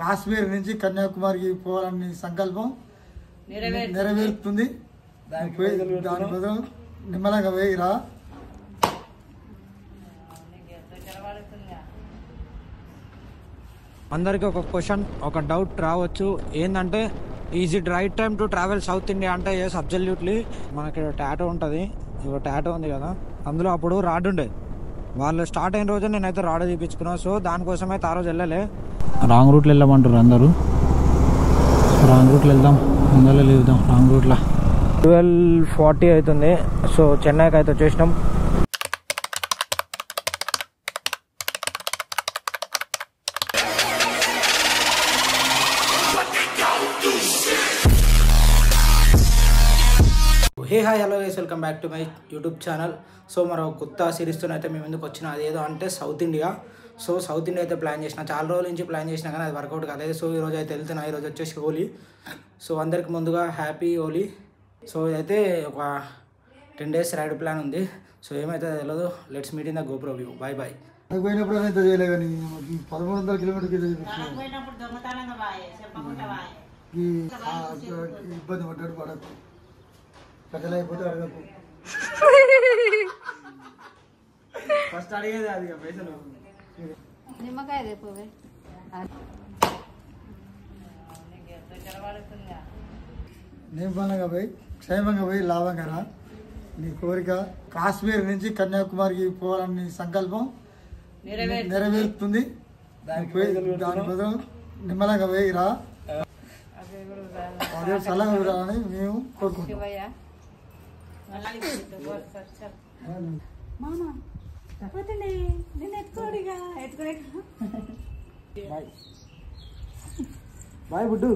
కాశ్మీర్ నుంచి కన్యాకుమారికి పోవాలని సంకల్పం నెరవేరుతుంది. దాని బదులు నిమ్మలంగా వేయిరా. అందరికీ ఒక క్వశ్చన్, ఒక డౌట్ రావచ్చు. ఏంటంటే is it right time to travel south India అంటే ఎస్, అబ్సల్యూట్లీ. మనకి టాటో ఉంటుంది, ఇక టాటో ఉంది కదా, అందులో అప్పుడు రాడ్ ఉండే. వాళ్ళు స్టార్ట్ అయిన రోజు నేనైతే రాడ్ తీపించుకున్నాను. సో దానికోసమైతే ఆ రోజు వెళ్ళలే. రాంగ్ రూట్లో వెళ్ళమంటారు అందరూ. రాంగ్ రూట్లో వెళ్దాం, అందులో లేదాం రాంగ్ రూట్లో. 12:40 అవుతుంది. సో చెన్నైకి అయితే వచ్చేసినాం. Hey hi hello guys, welcome back to my YouTube channel. So మరో కొత్త సిరీస్తో అయితే మేము ఎందుకు వచ్చిన, అదేదో అంటే south India. So south India అయితే ప్లాన్ చేసిన, చాలా రోజుల నుంచి ప్లాన్ చేసినా కానీ అది వర్కౌట్ కాలేదు. సో ఈరోజు అయితే వెళ్తున్నా. ఈరోజు వచ్చేసి హోలీ. సో అందరికి ముందుగా హ్యాపీ హోలీ. సో అయితే ఒక 10 days రైడ్ ప్లాన్ ఉంది. సో ఏమైతే తెలియదు. Let's meet in the GoPro view. Bye bye. పోయినప్పుడు అయితే చేయలే కానీ 1300 కిలోమీటర్కి ఇబ్బంది పడ్డాడు. పడకు కథలైపోతే అడగకు. ఫస్ట్ అడిగేది అది పైసలు. నిమ్మకాయ తెపోవే. నిమ్మలంగా పోయి క్షేమంగా పోయి లాభంగా రా. నీ కోరిక కాశ్మీర్ నుంచి కన్యాకుమారికి పోవాలని సంకల్పం నెరవేరుతుంది. దాని బదులు నిమ్మలంగా పోయి రా. అదే సలహా రాని మేము కోరుకుంటాం. బాయ్ బుడ్డు.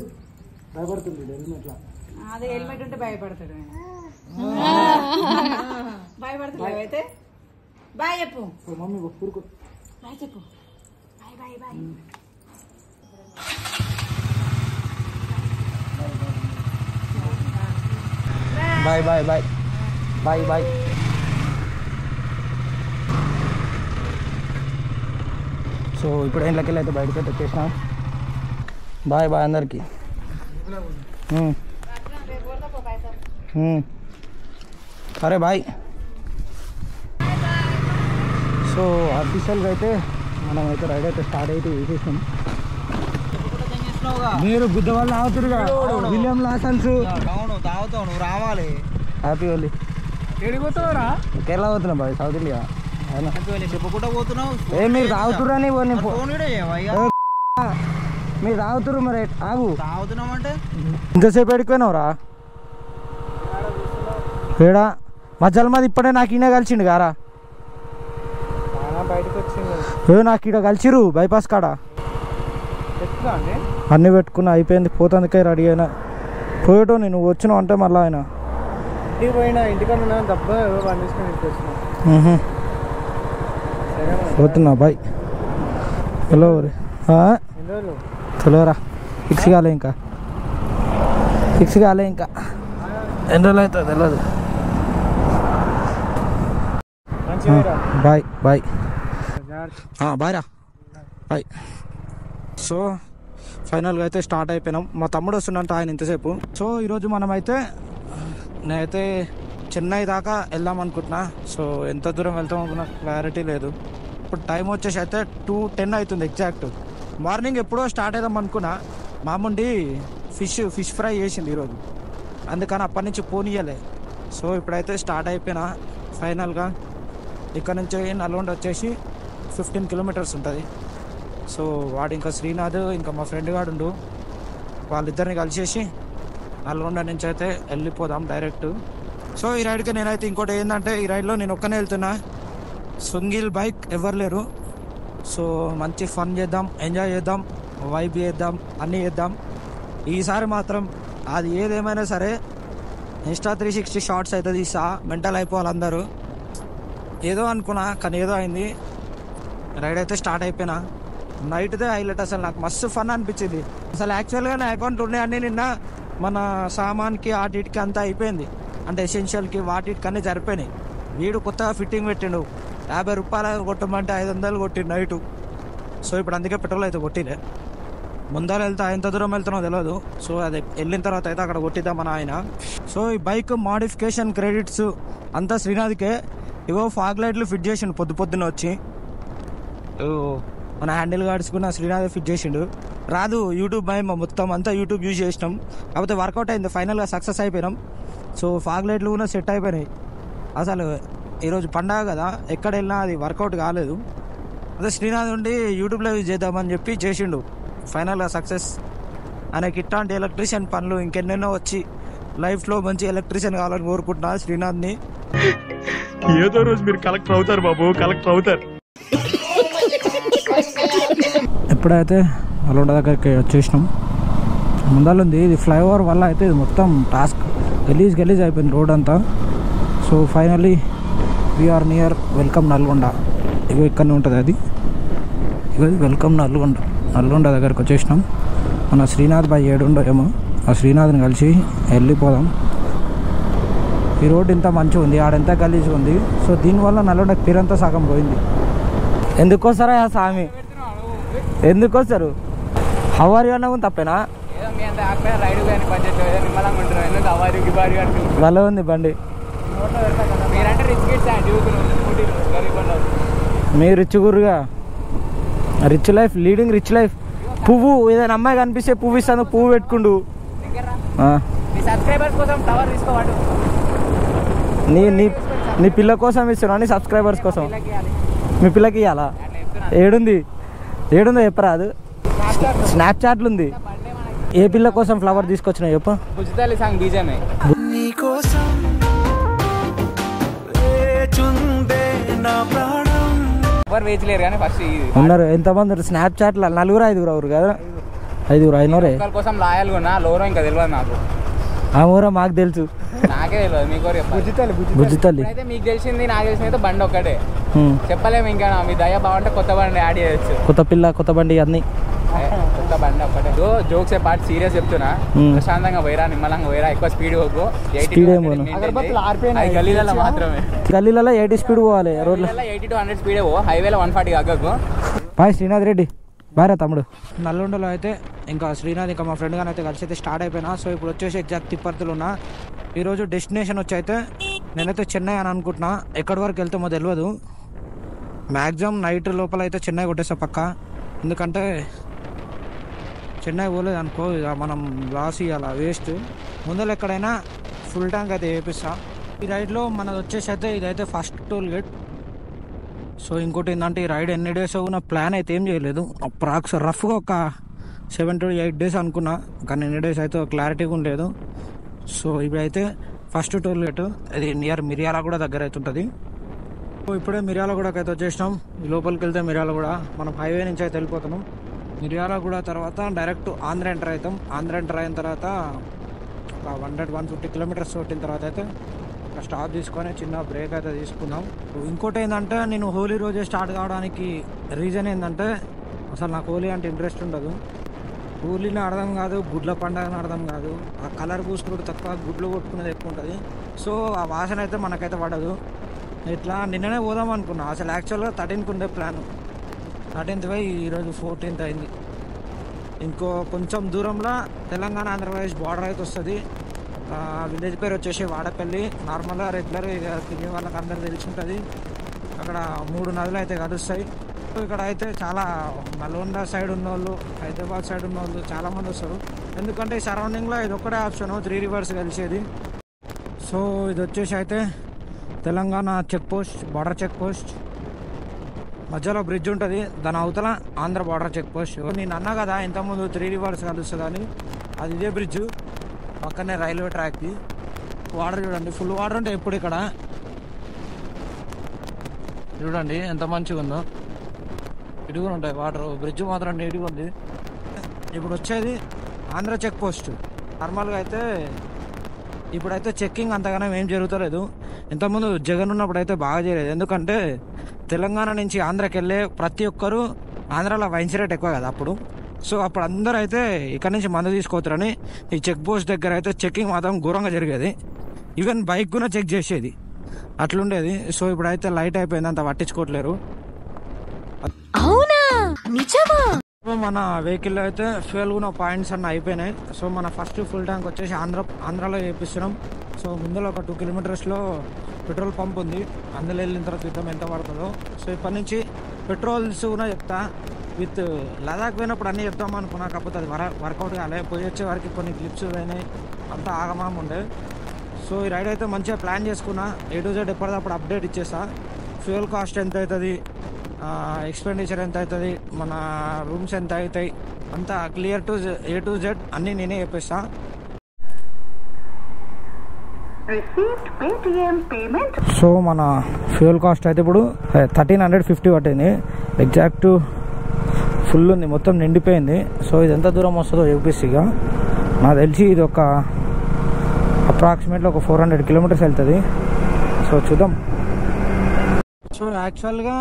భయపడుతుంది హెల్మెట్లా. అదే హెల్మెట్ ఉంటే భయపడతాడు. భయపడతాడు అయితే బాయ్ చెప్పు. మమ్మీ ఊరుకో. బాయ్ చెప్పు. Bye bye bye. Bye bye bye bye bye. So ఇప్పుడు ఇంట్లోకి అయితే బయటకి అయితే వచ్చేసిన. బాయ్ బాయ్ అందరికి. సరే బాయ్. సో అఫీషియల్గా అయితే మనం అయితే రైడ్ అయితే స్టార్ట్ అయితే వేసేసాం. మీరు గుద్ద వాళ్ళు తాగుతురుగా విలియం లాసన్స్. తాగుతావు నువ్వు, రావాలి. హ్యాపీ హోలీ. ఏడిపోతావురా? కేరళ పోతున్నాం బాయ్, సౌత్ ఇండియా. చెప్పకుండా పోతున్నావు. ఏ మీరు తాగుతురు అని మీరు తాగుతురు మరి ఆగు. తాగుతున్నాం అంటే ఇంతసేపు ఎడిపోయినావురా? ఏడా మా జల్మాది ఇప్పుడే నాకు ఈయన కలిసిండు గారా. బయటకు వచ్చింది నాకు ఈడ కలిసిరు బైపాస్ కాడ. అన్నీ పెట్టుకున్నా, అయిపోయింది. పోతందుకే రెడీ అయినా. పోయేటో నేను వచ్చినావు అంటే మళ్ళీ ఆయన ఇంటికి పోయినా. ఇంటికన్నా తప్ప పోతున్నా బాయ్. హలో తెలియరా? ఫిక్స్ కాలే ఇంకా, ఫిక్స్ కాలే ఇంకా. ఎన్ని రోజులు అవుతుంది తెలియదు. బాయ్ బాయ్ బాయ్ రా బాయ్. సో ఫైనల్గా అయితే స్టార్ట్ అయిపోయినాం. మా తమ్ముడు వస్తుందంట, ఆయన ఇంతసేపు. సో ఈరోజు మనమైతే నేనైతే చెన్నై దాకా వెళ్దాం అనుకుంటున్నా. సో ఎంత దూరం వెళ్తాం అనుకున్నా క్లారిటీ లేదు. ఇప్పుడు టైం వచ్చేసి అయితే 2:10 అవుతుంది ఎగ్జాక్ట్. మార్నింగ్ ఎప్పుడో స్టార్ట్ అవుదాం అనుకున్నా. మామూండి ఫిష్ ఫ్రై చేసింది ఈరోజు, అందుకని అప్పటి నుంచి పోనీయలే. సో ఇప్పుడైతే స్టార్ట్ అయిపోయినా. ఫైనల్గా ఇక్కడ నుంచి నల్గొండ వచ్చేసి 15 kilometers ఉంటుంది. సో వాడు ఇంకా శ్రీనాథ్ ఇంకా మా ఫ్రెండ్ గాడు ఉండు, వాళ్ళిద్దరిని కలిసేసి నల్గొండ నుంచి అయితే వెళ్ళిపోదాం డైరెక్ట్. సో ఈ రైడ్కి నేనైతే ఇంకోటి ఏంటంటే, ఈ రైడ్లో నేను ఒక్కనే వెళ్తున్నా. సింగిల్ బైక్ ఎవరు లేరు. సో మంచి ఫన్ చేద్దాం, ఎంజాయ్ చేద్దాం, వైబ్ చేద్దాం, అన్నీ చేద్దాం. ఈసారి మాత్రం అది ఏదేమైనా సరే ఇన్స్టా 360 షార్ట్స్ అయితే తీసా. మెంటల్ అయిపోవాలి అందరూ. ఏదో అనుకున్నా కానీ ఏదో అయింది. రైడ్ అయితే స్టార్ట్ అయిపోయినా. నైట్దే హైలైట్. అసలు నాకు మస్తు ఫన్ అనిపించింది. అసలు యాక్చువల్గా నా అకౌంట్ ఉన్నాయన్నీ నిన్న మన సామాన్కి వాటికి అంతా అయిపోయింది. అంటే ఎసెన్షియల్కి వాటికి అన్నీ సరిపోయినాయి. వీడు కొత్తగా ఫిట్టింగ్ పెట్టిండు. 50 రూపాయలు కొట్టమంటే 500 కొట్టిండు నైటు. సో ఇప్పుడు అందుకే పెట్రోల్ అయితే కొట్టినే. ముందర వెళ్తా ఎంత దూరం వెళ్తానో తెలియదు. సో అది వెళ్ళిన తర్వాత అయితే అక్కడ కొట్టిద్దామని ఆయన. సో ఈ బైక్ మాడిఫికేషన్ క్రెడిట్స్ అంతా శ్రీనాథ్కే. ఇవో ఫాగ్ లైట్లు ఫిట్ చేసిండు పొద్దున్న వచ్చి. మన హ్యాండిల్ గార్డ్స్ కూడా శ్రీనాథ్ ఫిట్ చేసిండు. రాదు యూట్యూబ్ మేము మొత్తం అంతా యూట్యూబ్ యూజ్ చేసినాం. కాకపోతే వర్కౌట్ అయింది, ఫైనల్గా సక్సెస్ అయిపోయినాం. సో ఫాగ్ లైట్లు కూడా సెట్ అయిపోయినాయి. అసలు ఈరోజు పండగ కదా, ఎక్కడ వెళ్ళినా అది వర్కౌట్ కాలేదు. అదే శ్రీనాథ్ ఉండి యూట్యూబ్లో యూజ్ చేద్దామని చెప్పి చేసిండు. ఫైనల్గా సక్సెస్. ఆయనకి ఇట్లాంటి ఎలక్ట్రీషియన్ పనులు ఇంకెన్నెన్నో వచ్చి లైఫ్లో మంచి ఎలక్ట్రీషియన్ కావాలని కోరుకుంటున్నా శ్రీనాథ్ని. ఏదో రోజు మీరు కలెక్టర్ అవుతారు బాబు, కలెక్టర్ అవుతారు. ఎప్పుడైతే అలోండ దగ్గరికి వచ్చేసినాం, ముందలుంది ఇది ఫ్లైఓవర్ వల్ల అయితే ఇది మొత్తం టాస్క్ గలీజ్ అయిపోయింది రోడ్ అంతా. So finally we're near welcome Nalgonda. ఇగో ఇక్కడనే ఉంటుంది అది, ఇగో వెల్కమ్ నల్గొండ దగ్గరికి వచ్చేసినాం. మన శ్రీనాథ్ బాయ్ ఏడుండో ఏమో, ఆ శ్రీనాథ్ని కలిసి వెళ్ళిపోదాం. ఈ రోడ్ ఇంత మంచిగా ఉంది, ఆడెంత గలీజ్గా ఉంది. సో దీనివల్ల నల్గొండకి పేరంతా సగం పోయింది. ఎందుకు వస్తారా స్వామి, ఎందుకు వస్తారు? హవారి అన్నా తప్పేనా? భలే ఉంది బండి. మీరు రిచ్ గురుగా, rich life leading rich life. పువ్వు ఏదైనా అమ్మాయి కనిపిస్తే పువ్వు ఇస్తాను, పువ్వు పెట్టుకుండు. నీ పిల్ల కోసం ఇస్తున్నా, నీ సబ్స్క్రైబర్స్ కోసం. మీ పిల్లకి ఇవ్వాలా? ఏడుందో చెప్పరాదు. స్నాప్చాట్లు ఉంది. ఏ పిల్ల కోసం ఫ్లవర్ తీసుకొచ్చినా చెప్పు. ఉన్నారు ఎంతమంది స్నాప్చాట్లు? 4-5 కదా, 5 కోసం లాయల్ ఇంకా తెలియదు నాకు. ఆ ఊర మాకు తెలుసు, నాకే తెలియదు, మీకు బుజ్జితల్లి అయితే మీకు తెలిసింది. నాకు తెలిసింది అయితే బండి ఒక్కటే చెప్పలేము. ఇంకా మీ దయ బాగుంటే కొత్త బండి యాడ్ చేయొచ్చు. కొత్త బండి అన్ని కొత్త బండి ఒక్కటే. జోక్స్ పాటు సీరియస్ చెప్తున్నా, ప్రశాంతంగా పోయిరా, నిమ్మలంగా పోయిరా, ఎక్కువ స్పీడ్ పోకు. గల్లీలలో మాత్రమే, గల్లీలలో 80 స్పీడ్ పోవాలి. రోడ్లో 80 to 100 స్పీడే పో, హైవేలో 140 అగ్గకు. బాయ్ శ్రీనాథ్ రెడ్డి, బాయ్ తమ్ముడు. నల్గొండలో అయితే ఇంకా శ్రీనాథ్ ఇంకా మా ఫ్రెండ్ గాని అయితే కలిసి అయితే స్టార్ట్ అయిపోయినా. సో ఇప్పుడు వచ్చేసి ఎగ్జాక్ట్ తిప్పర్తులు ఉన్నా. ఈరోజు డెస్టినేషన్ వచ్చి అయితే నేనైతే చెన్నై అని అనుకుంటున్నా. ఎక్కడి వరకు వెళ్తామో తెలియదు. మ్యాక్సిమం నైట్ లోపల అయితే చెన్నై కొట్టేస్తా పక్క. ఎందుకంటే చెన్నై పోలేదు అనుకో, ఇక మనం లాస్ ఇవ్వాలి, వేస్ట్. ముందర ఎక్కడైనా ఫుల్ ట్యాంక్ అయితే వేపిస్తా. ఈ రైడ్లో మనది వచ్చేసి అయితే ఇదైతే ఫస్ట్ టోల్ గేట్. సో ఇంకోటి ఏంటంటే ఈ రైడ్ ఎన్ని డేస్ నా ప్లాన్ అయితే ఏం చేయలేదు. అప్రాక్స్ రఫ్గా ఒక 7 to 8 days అనుకున్నా, కానీ ఎన్ని డేస్ అయితే క్లారిటీగా ఉండలేదు. సో ఇప్పుడైతే ఫస్ట్ టోల్ గేట్, ఇది నియర్ మిర్యాలగూడ దగ్గర అయితే ఉంటుంది. సో ఇప్పుడే మిర్యాలగూడకి అయితే వచ్చేసినాం. లోపలికి వెళ్తే మిర్యాలగూడ, మనం హైవే నుంచి అయితే వెళ్ళిపోతున్నాం. మిర్యాలగూడ తర్వాత డైరెక్ట్ ఆంధ్ర ఎంటర్ అవుతాం. ఆంధ్ర ఎంటర్ అయిన తర్వాత ఒక 100-150 kilometers కొట్టిన తర్వాత అయితే స్టాప్ తీసుకొని చిన్న బ్రేక్ అయితే తీసుకుందాం. ఇంకోటి ఏంటంటే నేను హోలీ రోజే స్టార్ట్ కావడానికి రీజన్ ఏంటంటే అసలు నాకు హోలీ అంటే ఇంట్రెస్ట్ ఉండదు. హోలీని అర్థం కాదు, గుడ్ల పండుగని అర్థం కాదు. ఆ కలర్ పూసుకునేది తక్కువ, గుడ్లు కొట్టుకునేది ఎక్కువ ఉంటుంది. సో ఆ వాసన అయితే మనకైతే పడదు. ఇట్లా నిన్ననే పోదాం అనుకున్నా. అసలు యాక్చువల్గా 13th ఉండే ప్లాన్, 13th పోయి ఈరోజు 14th అయింది. ఇంకో కొంచెం దూరంలో తెలంగాణ ఆంధ్రప్రదేశ్ బార్డర్ అయితే వస్తుంది. విలేజ్ పేరు వచ్చేసి వాడపల్లి. నార్మల్గా రెగ్యులర్ తిరిగే వాళ్ళకి అందరూ తెలిసి ఉంటుంది. అక్కడ 3 నదులు అయితే కలుస్తాయి. ఇక్కడ అయితే చాలా నల్గొండ సైడ్ ఉన్న వాళ్ళు, హైదరాబాద్ సైడ్ ఉన్న వాళ్ళు చాలామంది వస్తారు. ఎందుకంటే ఈ సరౌండింగ్లో ఇది ఒక్కడే ఆప్షన్ 3 rivers కలిసేది. సో ఇది వచ్చేసి అయితే Telangana check post, border check post. మధ్యలో బ్రిడ్జ్ ఉంటుంది, దాని అవతల ఆంధ్ర బార్డర్ చెక్ పోస్ట్. నేను అన్నా కదా ఇంతకుముందు 3 rivers కలుస్తుంది అని, అది ఇదే బ్రిడ్జ్. పక్కనే రైల్వే ట్రాక్కి. వాటర్ చూడండి, ఫుల్ వాటర్ ఉంటాయి ఎప్పుడు ఇక్కడ. చూడండి ఎంత మంచిగా ఉందో, ఇటుగా ఉంటాయి వాటర్. బ్రిడ్జ్ మాత్రం నీట్గా ఉంది. ఇప్పుడు వచ్చేది ఆంధ్ర చెక్ పోస్ట్. నార్మల్గా అయితే ఇప్పుడైతే చెక్కింగ్ అంతగానో ఏం జరుగుతలేదు. ఇంతకుముందు జగన్ ఉన్నప్పుడు అయితే బాగా చేయలేదు. ఎందుకంటే తెలంగాణ నుంచి ఆంధ్రాకి వెళ్ళే ప్రతి ఒక్కరు, ఆంధ్రాలో వైన్స్ రేట్ ఎక్కువ కదా అప్పుడు. సో అప్పుడు అందరూ అయితే ఇక్కడ నుంచి మందు తీసుకోవచ్చురని ఈ చెక్ పోస్ట్ దగ్గర అయితే చెక్కింగ్ మాత్రం ఘోరంగా జరిగేది. ఈవెన్ బైక్ కూడా చెక్ చేసేది, అట్లుండేది. సో ఇప్పుడైతే లైట్ అయిపోయింది, అంత పట్టించుకోవట్లేరు. అవునా నిజమా? సో మన వెహికల్లో అయితే ఫ్యూయల్ కూడా పాయింట్స్ అన్న అయిపోయినాయి. సో మన ఫస్ట్ ఫుల్ ట్యాంక్ వచ్చేసి ఆంధ్రాలో చేపిస్తున్నాం. సో ముందులో ఒక 2 కిలోమీటర్స్లో పెట్రోల్ పంప్ ఉంది. అందులో వెళ్ళిన తర్వాత చూద్దాం ఎంత పడుతుందో. సో ఇప్పటి నుంచి పెట్రోల్స్ కూడా చెప్తా. విత్ లదాఖ్ పోయినప్పుడు అన్నీ చెప్తాం అనుకున్నా, కాకపోతే అది వర్కౌట్ కాలే. పోయి వచ్చే వరకు కొన్ని క్లిప్స్ అయినాయి, అంతా ఆగమాగం ఉండే. సో ఈ రైడ్ అయితే మంచిగా ప్లాన్ చేసుకున్నా. A to Z ఎప్పటికప్పుడు అప్డేట్ ఇచ్చేస్తా. ఫ్యూయల్ కాస్ట్ ఎంత అవుతుంది, ఎక్స్పెండిచర్ ఎంత అవుతుంది, మన రూమ్స్ ఎంత అవుతాయి, అంతా clear to A to Z అన్నీ నేనే చెప్పేస్తా. సో మన ఫ్యూయల్ కాస్ట్ అయితే ఇప్పుడు 1350 పట్టింది. ఎగ్జాక్ట్ ఫుల్ ఉంది, మొత్తం నిండిపోయింది. సో ఇది ఎంత దూరం వస్తుందో చూపిస్తా. నాకు తెలిసి ఇది ఒక అప్రాక్సిమేట్లీ ఒక 400 కిలోమీటర్స్ వెళ్తుంది. సో చూద్దాం. సో యాక్చువల్గా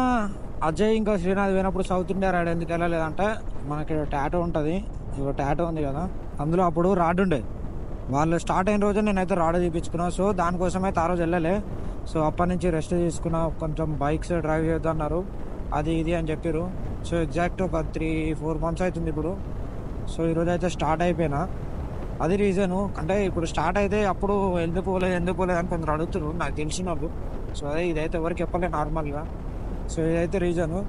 అజయ్ ఇంకా శ్రీనాథ్ పోయినప్పుడు సౌత్ ఇండియా రైడ్ ఎందుకు వెళ్ళలేదంటే, మనకి టాటో ఉంటుంది, ఇక టాటో ఉంది కదా, అందులో అప్పుడు రాడ్ ఉండే. వాళ్ళు స్టార్ట్ అయిన రోజు నేనైతే రాడ్ తీపించుకున్నాను. సో దానికోసం అయితే ఆ రోజు వెళ్ళలే. సో అప్పటి నుంచి రెస్ట్ తీసుకున్నా, కొంచెం బైక్స్ డ్రైవ్ చేద్దన్నారు, అది ఇది అని చెప్పారు. సో ఎగ్జాక్ట్ ఒక 3-4 మంత్స్ అవుతుంది ఇప్పుడు. సో ఈరోజు అయితే స్టార్ట్ అయిపోయినా. అది రీజను, అంటే ఇప్పుడు స్టార్ట్ అయితే అప్పుడు ఎందుకు పోలేదు అని కొందరు అడుగుతున్నారు, నాకు తెలిసిన వాళ్ళు. సో అదే ఇదైతే ఎవరికి చెప్పలే నార్మల్గా. సో ఇదైతే రీజను.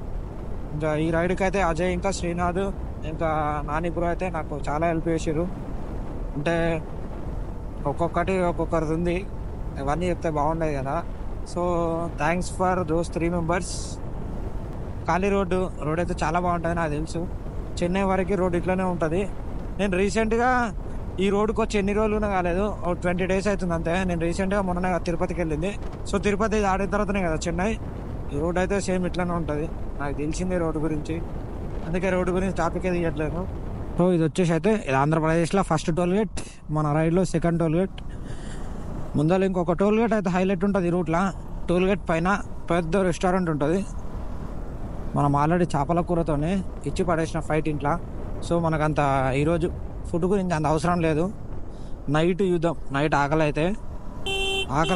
ఇంకా ఈ రైడ్కి అయితే అజయ్ ఇంకా శ్రీనాథ్ ఇంకా నాని బ్రో అయితే నాకు చాలా హెల్ప్ చేసారు. అంటే ఒక్కొక్కరిది ఉంది, ఇవన్నీ చెప్తే బాగుండేది కదా. So thanks for those 3 members. ఖాళీ రోడ్ అయితే చాలా బాగుంటుంది, నాకు తెలుసు. చెన్నై వరకు రోడ్ ఇట్లనే ఉంటుంది. నేను రీసెంట్గా ఈ రోడ్కి వచ్చి ఎన్ని రోజులు కాలేదు, 20 days అవుతుంది అంతే. నేను రీసెంట్గా మొన్ననే తిరుపతికి వెళ్ళింది. సో తిరుపతి ఆడిన తర్వాతనే కదా చెన్నై. ఈ రోడ్ అయితే సేమ్ ఇట్లనే ఉంటుంది, నాకు తెలిసింది రోడ్డు గురించి, అందుకే రోడ్డు గురించి టాపిక్ ఏది ఇవ్వట్లేదు. సో ఇది వచ్చేసి అయితే ఇది ఆంధ్రప్రదేశ్లో ఫస్ట్ టోల్ గేట్, మన రైడ్లో సెకండ్ టోల్ గేట్. ముందర ఇంకొక టోల్ గేట్ అయితే హైలైట్ ఉంటుంది ఈ రూట్లో. టోల్ గేట్ పైన పెద్ద రెస్టారెంట్ ఉంటుంది. మనం ఆల్రెడీ చేపల కూరతోనే ఇచ్చి పడేసిన ఫైట్ ఇంట్లో. సో మనకంత ఈరోజు ఫుడ్ గురించి అంత అవసరం లేదు. నైట్ చూద్దాం, నైట్ ఆకలి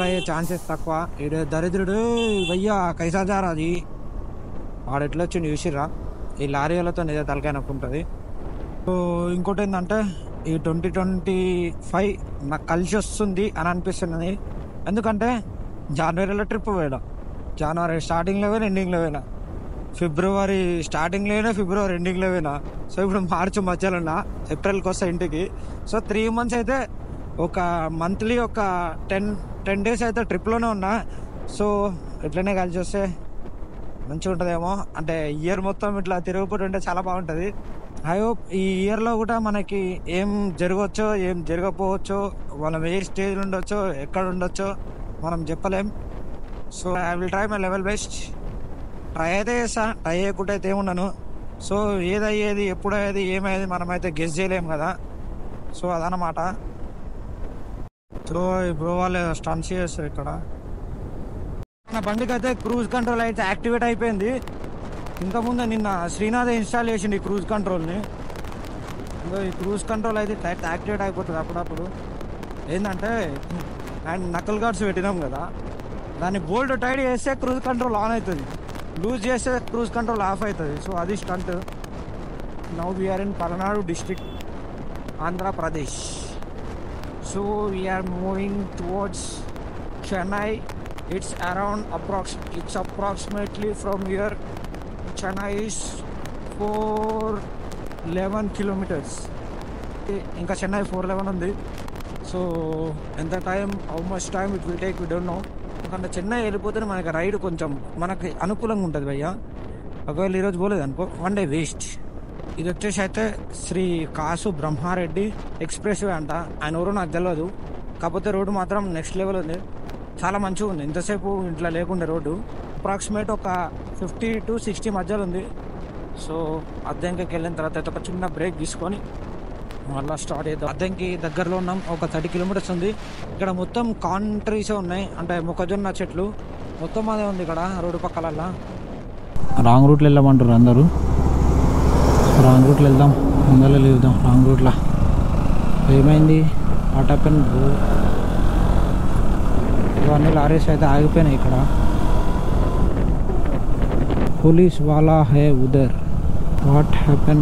అయ్యే ఛాన్సెస్ తక్కువ. ఈడ దరిద్రుడు భయ్యా కైసాజారాది వాడు ఎట్లా వచ్చింది చూసిర్రా, ఈ లారీలతో నిజ తలకాయ నొప్పుంటుంది. సో ఇంకోటి ఏంటంటే ఈ 2025 నాకు కలిసి వస్తుంది అని అనిపిస్తున్నది. ఎందుకంటే జనవరిలో ట్రిప్ పోయినా, జనవరి స్టార్టింగ్లో పోయినా, ఎండింగ్లో పోయినా, ఫిబ్రవరి స్టార్టింగ్లో అయినా, ఫిబ్రవరి ఎండింగ్లో పోయినా. సో ఇప్పుడు మార్చి మధ్యలో ఉన్నా, ఏప్రిల్కి వస్తా ఇంటికి. సో 3 months అయితే ఒక మంత్లీ ఒక 10 days అయితే ట్రిప్లోనే ఉన్నా. సో ఇట్లనే కలిసి వస్తే మంచిగా ఉంటుందేమో. అంటే ఇయర్ మొత్తం ఇట్లా తిరుగుతుంటే చాలా బాగుంటుంది. ఐ హోప్ ఈ ఇయర్లో కూడా మనకి ఏం జరగవచ్చో ఏం జరగకపోవచ్చో, మనం ఏ స్టేజ్లో ఉండొచ్చో ఎక్కడ ఉండొచ్చో మనం చెప్పలేం. So I will try my level best. Try అయితే చేస్తా, ట్రై చేయకుండా అయితే ఏమున్నాను. సో ఏదయ్యేది ఎప్పుడయ్యేది ఏమయ్యేది మనమైతే గెస్ చేయలేము కదా. సో అదనమాట. సో ఇప్పుడు వాళ్ళు స్టన్స్ చేస్తారు ఇక్కడ. నా బండికి అయితే క్రూజ్ కంట్రోల్ అయితే యాక్టివేట్ అయిపోయింది. ఇంతకుముందు నిన్న శ్రీనాథ్ ఇన్స్టాల్ చేసిండు ఈ క్రూజ్ కంట్రోల్ని. ఇంకా ఈ క్రూజ్ కంట్రోల్ అయితే యాక్టివేట్ అయిపోతుంది అప్పుడప్పుడు. ఏంటంటే అండ్ నకల్ గార్డ్స్ పెట్టినాం కదా, దాన్ని బోల్డ్ టైట్ చేస్తే క్రూజ్ కంట్రోల్ ఆన్ అవుతుంది, లూజ్ చేస్తే క్రూజ్ కంట్రోల్ ఆఫ్ అవుతుంది. సో అది stunt. Now we're in Palnadu district, Andhra Pradesh. So we're moving towards Chennai. It's approximately from here. Chennai is 411 kilometers. ఇంకా చెన్నై 411 ఉంది. సో ఎంత time, how much time it will take we don't know. ఎందుకంటే చెన్నై వెళ్ళిపోతే మనకి ride కొంచెం మనకి అనుకూలంగా ఉంటుంది భయ్య. ఒకవేళ ఈరోజు పోలేదు అనుకో, 1 day వేస్ట్. ఇది వచ్చేసి అయితే శ్రీ కాసు బ్రహ్మారెడ్డి ఎక్స్ప్రెస్ వే అంట. ఆయన ఎవరో నాకు తెలియదు, కాకపోతే రోడ్డు మాత్రం నెక్స్ట్ లెవెల్ ఉంది, చాలా మంచిగా ఉంది. ఇంతసేపు ఇంట్లో లేకుండే రోడ్డు అప్రాక్సిమేట్ ఒక 50 to 60 మధ్యలో ఉంది. సో అద్దెంకి వెళ్ళిన తర్వాత అయితే ఒక చిన్న బ్రేక్ తీసుకొని మళ్ళీ స్టార్ట్ చేద్దాం. అద్దెంకి దగ్గరలో ఉన్నాం, ఒక 30 kilometers ఉంది. ఇక్కడ మొత్తం కార్న్ ట్రీసే ఉన్నాయి, అంటే మొక్కజొన్న చెట్లు మొత్తం అదే ఉంది ఇక్కడ రోడ్డు పక్కలల్లా. రాంగ్ రూట్లో వెళ్ళమంటారు అందరూ, రాంగ్ రూట్లో వెళ్దాం, ముందర లేదాం రాంగ్ రూట్లో. ఏమైంది వాట్ హ్యాపెన్? ఇవన్నీ లారీస్ అయితే ఆగిపోయినాయి ఇక్కడ. పోలీస్ వాలా హే ఉదర్, what happen?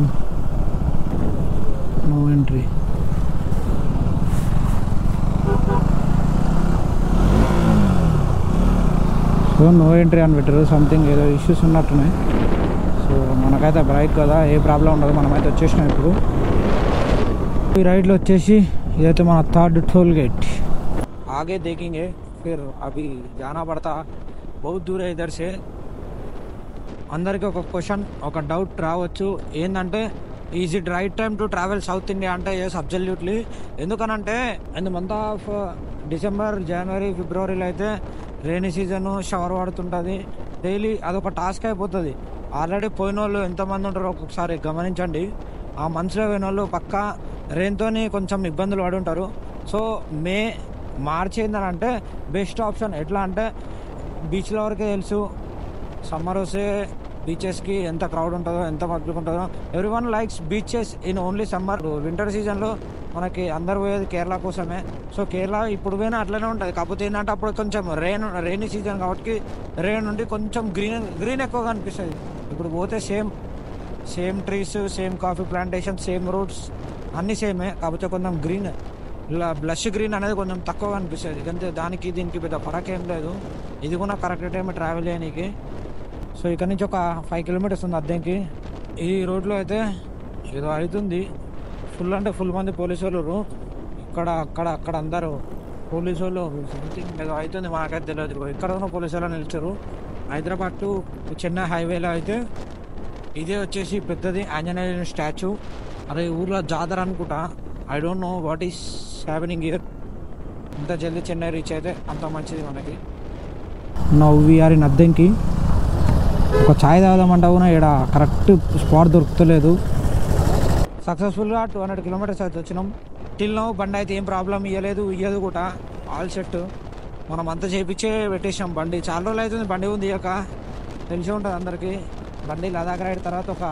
No entry. So no entry అని పెట్టారు. సంథింగ్ ఏదో ఇష్యూస్ ఉన్నట్టున్నాయి. సో మనకైతే బ్రైక్ కదా, ఏ ప్రాబ్లం ఉండదు. మనమైతే వచ్చేసినాం ఇప్పుడు. ఈ రైడ్లో వచ్చేసి ఇదైతే మన 3rd टोल गेट. आगे देखेंगे फिर अभी जाना पड़ता बहुत दूर है इधर से. అందరికీ ఒక క్వశ్చన్, ఒక డౌట్ రావచ్చు. ఏంటంటే is it right time to travel south India అంటే ఎస్ అబ్సల్యూట్లీ. ఎందుకనంటే in the month of December, January, ఫిబ్రవరిలో అయితే రైనీ సీజన్, షవర్ పడుతుంటుంది డైలీ. అదొక టాస్క్ అయిపోతుంది. ఆల్రెడీ పోయిన వాళ్ళు ఎంతమంది ఉంటారో ఒక్కొక్కసారి గమనించండి. ఆ మంత్స్లో పోయిన వాళ్ళు పక్కా రెయిన్తో కొంచెం ఇబ్బందులు పడి ఉంటారు. సో మార్చి ఏంటంటే బెస్ట్ ఆప్షన్. ఎట్లా అంటే బీచ్ల వరకే తెలుసు. సమ్మర్ వస్తే బీచెస్కి ఎంత క్రౌడ్ ఉంటుందో, ఎంత పబ్లిక్ ఉంటుందో. Everyone likes beaches in only summer. Winter సీజన్లో మనకి అందరు పోయేది కేరళ కోసమే. సో కేరళ ఇప్పుడు పోయినా అట్లనే ఉంటుంది. కాకపోతే ఏంటంటే అప్పుడు కొంచెం రైనీ సీజన్ కాబట్టి రెయిన్ ఉండి కొంచెం గ్రీన్ ఎక్కువగా అనిపిస్తుంది. ఇప్పుడు పోతే same trees, same coffee plantation, same roads అన్నీ సేమే. కాకపోతే కొంచెం గ్రీన్, ఇలా బ్లష్ గ్రీన్ అనేది కొంచెం తక్కువగా అనిపిస్తుంది. అంతే, దానికి దీనికి పెద్ద ఫరక్ ఏం లేదు. ఇది కూడా కరెక్ట్ టైం ట్రావెల్ చేయడానికి. సో ఇక్కడ నుంచి ఒక 5 కిలోమీటర్స్ ఉంది అద్దెకి. ఈ రోడ్లో అయితే ఏదో అవుతుంది. ఫుల్ అంటే ఫుల్ మంది పోలీసు వాళ్ళు ఇక్కడ అక్కడ అందరూ పోలీసు వాళ్ళు. సంథింగ్ ఏదో అవుతుంది, మనకైతే తెలియదు. ఇక్కడ ఉన్న పోలీసు వాళ్ళు నిలిచారు. హైదరాబాద్ టు చెన్నై హైవేలో అయితే ఇదే వచ్చేసి పెద్దది ఆంజనేయ స్టాచ్యూ. అదే ఊర్లో జాతర అనుకుంటా. I don't know what is happening here. ఇంత జల్దీ చెన్నై రీచ్ అయితే అంత మంచిది మనకి. నౌ వీఆర్ ఇన్ అద్దెకి. ఒక ఛాయ్ తాగుదామంటా కూడా ఇక్కడ కరెక్ట్ స్పాట్ దొరుకుతలేదు. సక్సెస్ఫుల్గా 200 కిలోమీటర్స్ అయితే వచ్చినాం. టిల్ నౌ బండి అయితే ఏం ప్రాబ్లం ఇయ్యదు కూడా. All set. మనం అంతా చేయించే పెట్టేసాం బండి. చాలా రోజులు అవుతుంది బండి ఉంది ఇక తెలిసి ఉంటుంది అందరికీ. బండి లదాఖ్ రైడ్ తర్వాత ఒక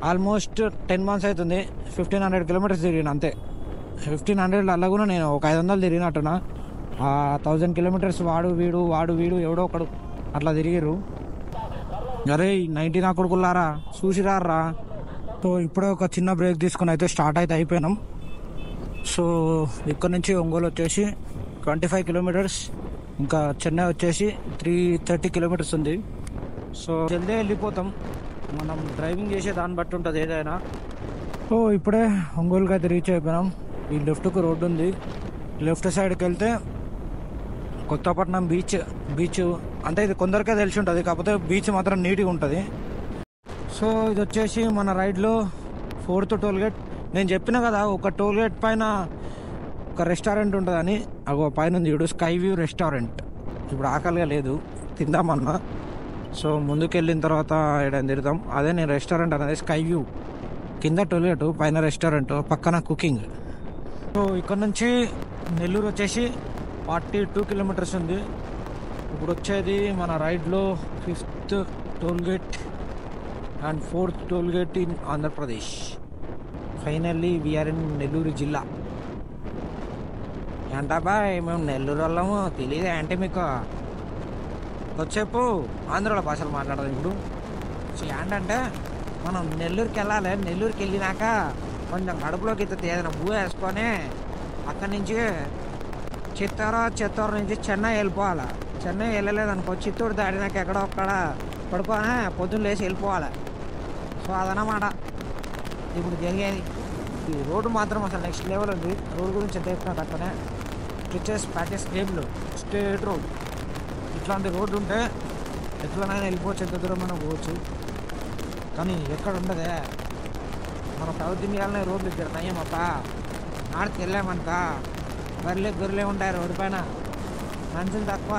ఆల్మోస్ట్ 10 months అవుతుంది. 1500 కిలోమీటర్స్ తిరిగిన అంతే. 1500 అలా కూడా నేను ఒక 500 తిరిగినట్టున్నా. 1000 కిలోమీటర్స్ వాడు వీడు ఎవడో ఒకడు అట్లా తిరిగిరు. అరే 90 నా కొడుకులారా చూసిరారా. సో ఇప్పుడే ఒక చిన్న బ్రేక్ తీసుకుని అయితే స్టార్ట్ అయితే అయిపోయినాం. సో ఇక్కడ నుంచి ఒంగోలు వచ్చేసి 25 కిలోమీటర్స్, ఇంకా చెన్నై వచ్చేసి 330 కిలోమీటర్స్ ఉంది. సో జల్దీ వెళ్ళిపోతాం. మనం డ్రైవింగ్ చేసే దాన్ని బట్టి ఉంటుంది ఏదైనా. సో ఇప్పుడే ఒంగోలుకి అయితే రీచ్ అయిపోయినాం. ఈ లెఫ్ట్కు రోడ్డు ఉంది. లెఫ్ట్ సైడ్కి వెళ్తే కొత్తపట్నం బీచ్ అంటే ఇది కొందరికే తెలిసి ఉంటుంది. కాకపోతే బీచ్ మాత్రం నీట్గా ఉంటుంది. సో ఇది వచ్చేసి మన రైడ్లో 4th టోల్ గేట్. నేను చెప్పిన కదా ఒక టోల్ గేట్ పైన ఒక రెస్టారెంట్ ఉంటుందని. అగో పైన ఉంది ఇప్పుడు స్కై వ్యూ రెస్టారెంట్. ఇప్పుడు ఆకలిగా లేదు, తిందామన్నా. సో ముందుకు వెళ్ళిన తర్వాత ఇక్కడ తిరుగుతాం. అదే నేను రెస్టారెంట్ అనేది స్కై వ్యూ. కింద టోల్ గేట్, పైన రెస్టారెంట్, పక్కన కుకింగ్. సో ఇక్కడ నుంచి నెల్లూరు వచ్చేసి 42 కిలోమీటర్స్ ఉంది. ఇప్పుడు వచ్చేది మన రైడ్లో 5th toll gate and 4th toll gate in Andhra Pradesh. Finally we're in Nellore జిల్లా. ఏంటబ్బాయ్ మేము నెల్లూరు వాళ్ళము తెలియదు అంటే మీకు వచ్చేపు ఆంధ్రాలో భాషలు మాట్లాడదాం ఇప్పుడు. సో ఏంటంటే మనం నెల్లూరుకి వెళ్ళాలి. నెల్లూరుకి వెళ్ళినాక కొంచెం కడుపులోకి ఏదైనా భూ వేసుకొని అక్కడి నుంచి చిత్తూరు నుంచి చెన్నై వెళ్ళిపోవాలి. చెన్నై వెళ్ళలేదనుకో చిత్తూరు దాటినాక ఎక్కడో ఒక్కడ పడుకొని పొద్దున్న లేచి వెళ్ళిపోవాలి. సో అదనమాట ఇప్పుడు జరిగేది. ఈ రోడ్డు మాత్రం అసలు నెక్స్ట్ లెవెల్ ఉంది. రోడ్డు గురించి ఎంత చెప్పినా తక్కువనే. స్ట్రెచెస్ ప్యాచెస్ గేమ్లు స్ట్రేట్ రోడ్. ఇట్లాంటి రోడ్డు ఉంటే ఎట్లనైనా వెళ్ళిపోవచ్చు, ఎంత దూరం మనం పోవచ్చు. కానీ ఎక్కడ ఉండదే. మన సౌత్ ఇండియాలోనే రోడ్లు ఇక్కడ నయ్యమక్క. నార్త్కి వెళ్ళామనుక గొర్రెలే ఉంటాయి రోడ్డు పైన, మనుషులు తక్కువ.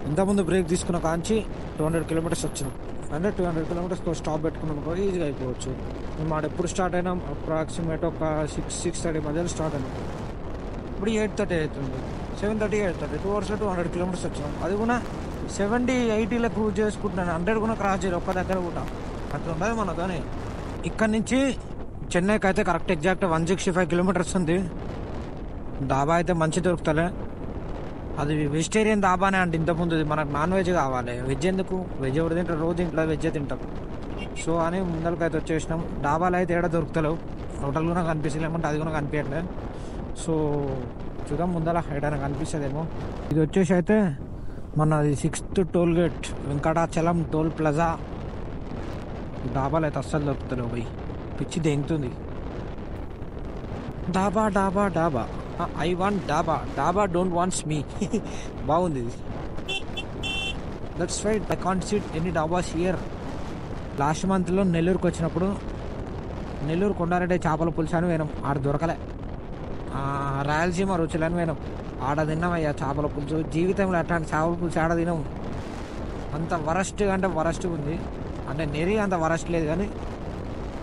ఇంతకుముందు బ్రేక్ తీసుకున్న కాంచి 200 కిలోమీటర్స్ వచ్చినాం. అంటే 200 కిలోమీటర్స్తో స్టాప్ పెట్టుకున్నాం కూడా ఈజీగా అయిపోవచ్చు. మేము మాట ఎప్పుడు స్టార్ట్ అయినాం అప్రాక్సిమేట్ ఒక 6-6:30 మధ్యలో స్టార్ట్ అయినాం. ఇప్పుడు 8:30 అవుతుంది. 7:30, 8:30 2 hours 200 కిలోమీటర్స్ వచ్చినాం. అది కూడా 70-80 క్రూజ్ చేసుకుంటున్నాను. 100 కూడా క్రాస్ చేయరు ఒక్క దగ్గర కూడా. అట్లా ఉండదు మనతోని. ఇక్కడ నుంచి చెన్నైకి అయితే కరెక్ట్ ఎగ్జాక్ట్ 165 కిలోమీటర్స్ ఉంది. డాబా అయితే మంచి దొరుకుతలే. అది వెజిటేరియన్ దాబానే అంటే ఇంతకుముందు మనకు నాన్ వెజ్ కావాలి. వెజ్ ఎందుకు? వెజ్ ఎవరు తింటారు? రోజు ఇంట్లో వెజ్ తింటాం. సో అని ముందరకైతే వచ్చేసినాం. డాబాలు అయితే ఏడా దొరుకుతలేవు. హోటల్ కూడా కనిపిస్తుంది, లేకుంటే అది కూడా కనిపించట్లేదు. సో చూద్దాం ముందర ఎక్కడైనా కనిపిస్తుందేమో. ఇది వచ్చేసి అయితే మనది 6th toll gate, Venkatachalam toll plaza. డాబాలు అయితే అస్సలు దొరుకుతలేవు పోయి, పిచ్చి దెంగుతుంది. డాబా డాబా డాబా, ఐ వాంట్ డాబా, డాబా డోంట్ వాంట్స్ మీ. బాగుంది ఇది. That's right, I can't sit any dhabas here. Last మంత్లో నెల్లూరుకి వచ్చినప్పుడు నెల్లూరు కొండారెడ్డి చేపల పులుసు అని పోయినాం, ఆడ దొరకలే. రాయలసీమ రుచులని పోయినాం, ఆడ తిన్నామయ్యా చేపల పులుసు. జీవితంలో అట్లాంటి చేపల పులుసు ఆడ తినాం. అంత వరస్ట్గా అంటే వరస్ట్గా ఉంది. అంటే నెరి అంత వరస్ట్ లేదు, కానీ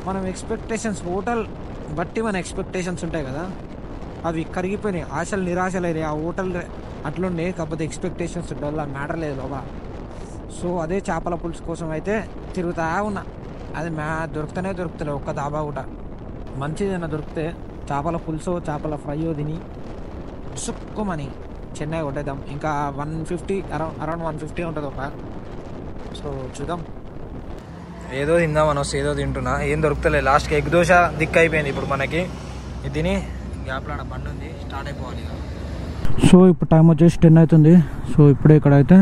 మనం ఎక్స్పెక్టేషన్స్, హోటల్ బట్టి మన ఎక్స్పెక్టేషన్స్ ఉంటాయి కదా, అవి కరిగిపోయినాయి. ఆశలు నిరాశలు అయినాయి. ఆ హోటల్ అట్లుండే, కాకపోతే ఎక్స్పెక్టేషన్స్ ఉంటే మ్యాటర్ లేదు బాబా. సో అదే చేపల పులుసు కోసం అయితే తిరుగుతా ఉన్నా. అది దొరుకుతూనే దొరుకుతలే ఒక్క దాబా కూడా. మంచిదైనా దొరికితే చేపల పులుసు చేపల ఫ్రైయో తిని సుక్కుమని చెన్నై కొట్టేద్దాం. ఇంకా 150 అరౌండ్ 150 ఉంటుంది ఒక. సో చూద్దాం. ఏదో తిందామని వస్తే ఏదో తింటున్నా, ఏం దొరుకుతలే. లాస్ట్కి ఎగ్ దోశ దిక్కు అయిపోయింది ఇప్పుడు మనకి. ఇది తిని గ్యాప్లో ఆడ బండి ఉంది, స్టార్ట్ అయిపోవాలి ఇక. సో ఇప్పుడు టైం వచ్చేసి 10 అవుతుంది. సో ఇప్పుడే ఇక్కడైతే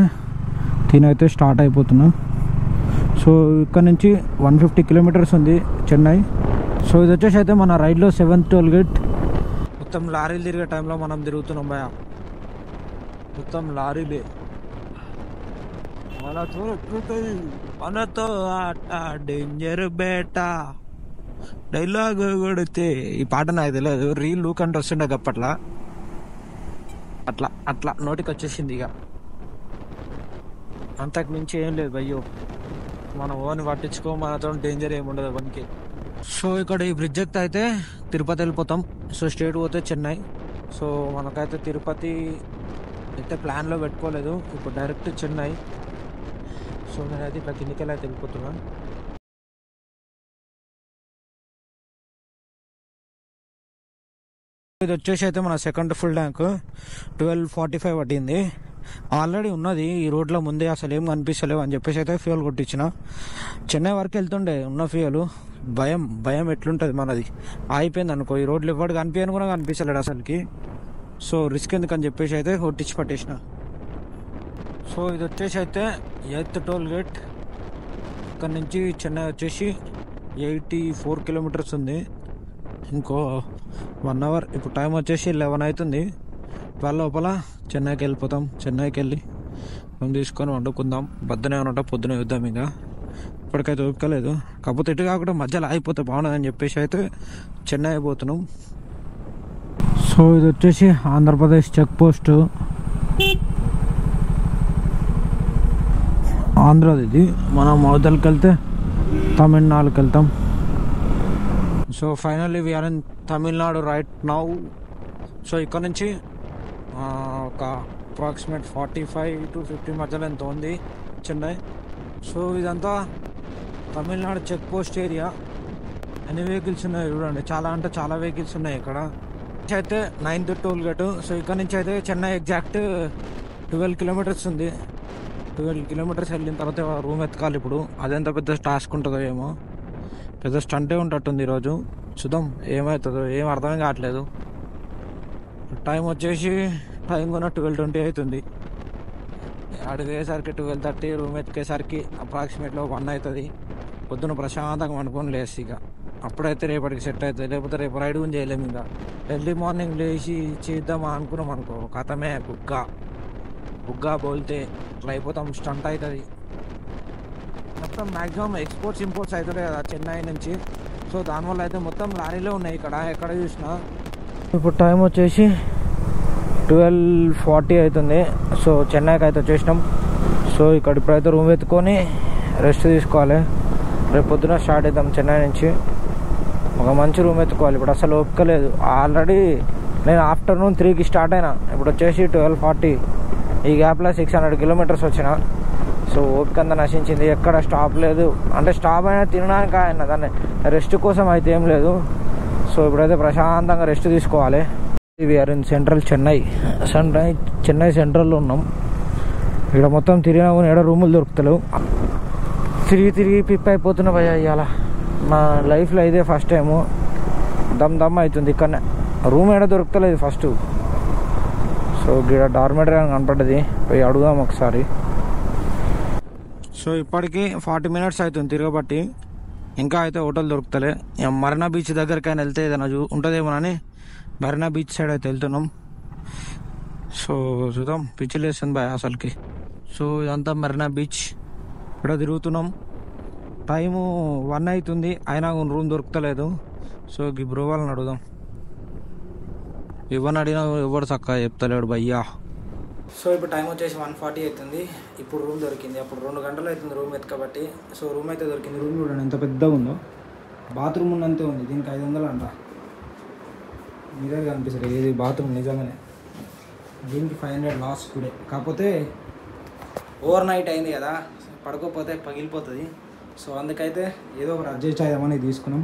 తినైతే స్టార్ట్ అయిపోతున్నా. సో ఇక్కడ నుంచి 150 కిలోమీటర్స్ ఉంది చెన్నై. సో ఇది వచ్చేసి అయితే మన రైడ్లో 7th టోల్ గేట్. మొత్తం లారీలు తిరిగే టైంలో మనం తిరుగుతున్నాం భయ, మొత్తం లారీలే. మనతో ఆట డేంజర్ బేటా డైలాగ్ కొడితే. ఈ పాట నాకు తెలియదు, రీల్ లూక్ అంటే వస్తుండే అప్పట్లా. అట్లా అట్లా నోటికి వచ్చేసింది ఇక. అంతకు మించి ఏం లేదు భయ్యో, మనం ఓన్ పట్టించుకో, మనతో డేంజర్ ఏమి ఉండదు వన్కి. సో ఇక్కడ ఈ బ్రిడ్జ్ ఎక్కితే అయితే తిరుపతి వెళ్ళిపోతాం. సో స్ట్రేట్ పోతే చెన్నై. సో మనకైతే తిరుపతి అయితే ప్లాన్లో పెట్టుకోలేదు, ఇప్పుడు డైరెక్ట్ చెన్నై. సో నేనైతే ఇట్లా కిందికి అయితే వెళ్ళిపోతున్నాను. ఇది వచ్చేసి అయితే మన సెకండ్ ఫుల్ ట్యాంక్ 1245 పట్టింది. ఆల్రెడీ ఉన్నది ఈ రోడ్లో ముందే, అసలు ఏం కనిపిస్తలేవు అని చెప్పేసి అయితే ఫ్యూయల్ కొట్టించిన. చెన్నై వరకు వెళ్తుండే ఉన్న ఫ్యూయల్. భయం ఎట్లుంటుంది మనది, అయిపోయింది అనుకో. ఈ రోడ్లు ఎవ్వడు కనిపించని కూడా కనిపించలేడు అసలుకి. సో రిస్క్ ఎందుకని చెప్పేసి అయితే కొట్టించి పట్టేసిన. సో ఇది వచ్చేసి అయితే 8th టోల్ గేట్. ఇక్కడ నుంచి చెన్నై వచ్చేసి 84 కిలోమీటర్స్ ఉంది, ఇంకో 1 అవర్. ఇప్పుడు టైం వచ్చేసి 11 అవుతుంది. వాళ్ళ లోపల చెన్నైకి వెళ్ళిపోతాం. చెన్నైకి వెళ్ళి మేము తీసుకొని వండుకుందాం. బద్దనే ఉన్నట్టు పొద్దున చూద్దాం. ఇంకా ఇప్పటికైతే ఓపికలేదు, కాకపోతే ఇటు కాకుండా మధ్యలో అయిపోతే బాగుండదని చెప్పేసి అయితే చెన్నై అయిపోతున్నాం. సో ఇది వచ్చేసి ఆంధ్రప్రదేశ్ చెక్ పోస్ట్, ఆంధ్రాది ఇది. మనం అవతలకి వెళ్తే తమిళనాడుకి వెళ్తాం. So finally we're in Tamil Nadu right now. So ఇక్కడ నుంచి ఒక అప్రాక్సిమేట్ 45 to 50 మధ్యలో ఎంత ఉంది చెన్నై. సో ఇదంతా తమిళనాడు చెక్ పోస్ట్ ఏరియా. ఎన్ని వెహికల్స్ ఉన్నాయి చూడండి, చాలా అంటే చాలా వెహికల్స్ ఉన్నాయి ఇక్కడ. అయితే 9th టోల్ గేట్. సో ఇక్కడ నుంచి అయితే చెన్నై ఎగ్జాక్ట్ 12 కిలోమీటర్స్ ఉంది. 12 కిలోమీటర్స్ వెళ్ళిన తర్వాత రూమ్ ఎత్తుకాలి. ఇప్పుడు అదెంత పెద్ద టాస్క్ ఉంటుందో ఏమో, పెద్ద స్టంటే ఉంటట్టుంది ఈరోజు. చూద్దాం ఏమవుతుందో, ఏం అర్థం కావట్లేదు. టైం వచ్చేసి టైం కూడా 12:20 అవుతుంది. అడిగేసరికి 12:30, రూమ్ ఎత్తుకేసరికి అప్రాక్సిమేట్లీ 1 అవుతుంది. పొద్దున ప్రశాంతంగా అనుకొని లేసి ఇక అప్పుడైతే రేపటికి సెట్ అవుతుంది. లేకపోతే రేపు రైడ్ కూడా చేయలేము. ఇంకా ఎర్లీ మార్నింగ్ లేచి చేద్దామా అనుకున్నాం అనుకో, కథమే బుగ్గా బోల్తే ఇట్లా అయిపోతాం, స్టంట్ అవుతుంది. మొత్తం మ్యాక్సిమం ఎక్స్పోర్ట్స్ ఇంపోర్ట్స్ అవుతుంది కదా చెన్నై నుంచి. సో దానివల్ల అయితే మొత్తం లారీలే ఉన్నాయి ఇక్కడ, ఎక్కడ చూసినా. ఇప్పుడు టైం వచ్చేసి 12:40 అవుతుంది. సో చెన్నైకి అయితే వచ్చేసినాం. సో ఇక్కడ ఇప్పుడైతే రూమ్ ఎత్తుకొని రెస్ట్ తీసుకోవాలి. రేపు పొద్దున స్టార్ట్ అవుతాం చెన్నై నుంచి. ఒక మంచి రూమ్ ఎత్తుకోవాలి. ఇప్పుడు అసలు ఓపిక లేదు. ఆల్రెడీ నేను ఆఫ్టర్నూన్ 3కి స్టార్ట్ అయినా, ఇప్పుడు వచ్చేసి 12:40. ఈ గ్యాప్లో 600 కిలోమీటర్స్ వచ్చిన. సో ఓపిక అంతా నశించింది. ఎక్కడ స్టాప్ లేదు, అంటే స్టాప్ అయినా తినడానికి అయినా, దాన్ని రెస్ట్ కోసం అయితే ఏం లేదు. సో ఇప్పుడైతే ప్రశాంతంగా రెస్ట్ తీసుకోవాలి. వీఆర్ ఇన్ సెంట్రల్ చెన్నై సెంట్రల్లో ఉన్నాం. ఇక్కడ మొత్తం తిరిగినా కూడా ఏడ రూములు దొరుకుతలేవు. తిరిగి పిప్ అయిపోతున్నా భయ. ఇవాళ నా లైఫ్లో ఇదే ఫస్ట్ టైము దమ్ దమ్ అవుతుంది ఇక్కడనే. రూమ్ ఏడ దొరుకుతలేదు ఫస్ట్. సో ఇక్కడ డార్మెటరీ అని కనపడ్డది, పోయి అడుగుదాం ఒకసారి. సో ఇప్పటికి 40 minutes అవుతుంది తిరగబట్టి, ఇంకా అయితే హోటల్ దొరుకుతలే. మరీనా బీచ్ దగ్గరికి వెళ్తే ఏదైనా ఉంటుందేమోనని మరీనా బీచ్ సైడ్ అయితే వెళ్తున్నాం. సో చూద్దాం, పిచ్చిలేస్తుంది బాయ్ అసలుకి. సో ఇదంతా మరీనా బీచ్, ఇక్కడ తిరుగుతున్నాం. టైము 1 అవుతుంది, అయినా రూమ్ దొరుకుతలేదు. సో ఈ బ్రో వాళ్ళని అడుగుదాం. ఎవరిని అడిగినా ఎవరు చక్కగా చెప్తలేడు భయ్యా. సో ఇప్పుడు టైం వచ్చేసి 1:40 అవుతుంది. ఇప్పుడు రూమ్ దొరికింది. అప్పుడు 2 గంటలు అవుతుంది రూమ్ ఎత్తుకబట్టి. సో రూమ్ అయితే దొరికింది. రూమ్ చూడండి ఎంత పెద్దగా ఉందో, బాత్రూమ్ ఉన్నంతే ఉంది. దీనికి 500 అంట. మీరే కనిపిస్తుంది ఏది బాత్రూమ్ నిజంగానే. దీనికి 500 లాస్ట్ టుడే. కాకపోతే ఓవర్ నైట్ అయింది కదా, పడుకోపోతే పగిలిపోతుంది. సో అందుకైతే ఏదో ఒకటి అడ్జస్ట్ అయ్యామని తీసుకున్నాం.